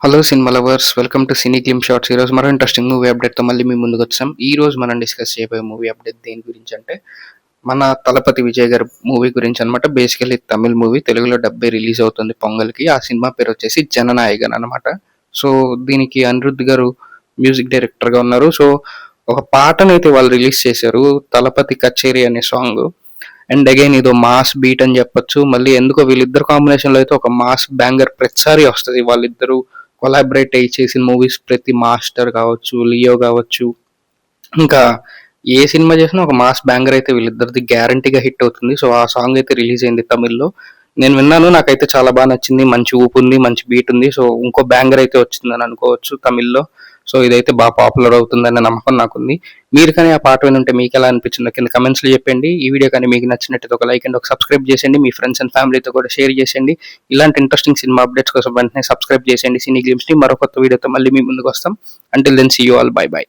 Hello cinema lovers, welcome to cine glim shorts. ఈరోజు మరో interesting movie అప్డేట్తో మళ్ళీ మీ ముందుకు వచ్చాం. ఈ రోజు మనం డిస్కస్ చేయబోయే మూవీ అప్డేట్ దేని గురించి అంటే మన తలపతి విజయ్ గారి మూవీ గురించి అనమాట. బేసికల్లీ తమిళ్ మూవీ, తెలుగులో డబ్బే రిలీజ్ అవుతుంది పొంగల్కి. ఆ సినిమా పేరు వచ్చేసి జననాయగన్ అనమాట. సో దీనికి అనిరుద్ధ్ గారు మ్యూజిక్ డైరెక్టర్గా ఉన్నారు. సో ఒక పాటను అయితే వాళ్ళు రిలీజ్ చేశారు, తలపతి కచేరీ అనే సాంగ్. అండ్ అగైన్ ఇదో మాస్ బీట్ అని చెప్పొచ్చు. మళ్ళీ ఎందుకో వీళ్ళిద్దరు కాంబినేషన్లో అయితే ఒక మాస్ బ్యాంగర్ ప్రతిసారి వస్తుంది. వాళ్ళిద్దరూ కొలాబరేట్ అయ్యి చేసిన మూవీస్ ప్రతి మాస్టర్ కావచ్చు, లియో కావచ్చు, ఇంకా ఏ సినిమా చేసినా ఒక మాస్ బ్యాంగర్ అయితే వీళ్ళిద్దరిది గ్యారంటీగా హిట్ అవుతుంది. సో ఆ సాంగ్ అయితే రిలీజ్ అయింది తమిళ్లో. నేను విన్నాను, నాకైతే చాలా బాగా నచ్చింది. మంచి ఊపు ఉంది, మంచి బీట్ ఉంది. సో ఇంకో బ్యాంగర్ అయితే వచ్చిందని అనుకోవచ్చు తమిళ్లో. సో ఇదైతే బాగా పాపులర్ అవుతుందనే నమ్మకం నాకుంది. మీరు కానీ ఆ పాట వినుంటే మీకు ఎలా అనిపించిందో కింద కమెంట్స్లో చెప్పండి. ఈ వీడియో కానీ మీకు నచ్చినట్టయితే ఒక లైక్ అండ్ ఒక సబ్స్క్రైబ్ చేసేయండి. మీ ఫ్రెండ్స్ అండ్ ఫ్యామిలీతో కూడా షేర్ చేసేయండి. ఇలాంటి ఇంట్రెస్టింగ్ సినిమా అప్డేట్స్ కోసం వెంటనే సబ్స్క్రైబ్ చేసేయండి సినీ గ్లిమ్స్ని. మరో కొత్త వీడియోతో మళ్ళీ మీ ముందుకు వస్తాం. Until then see you all, bye by.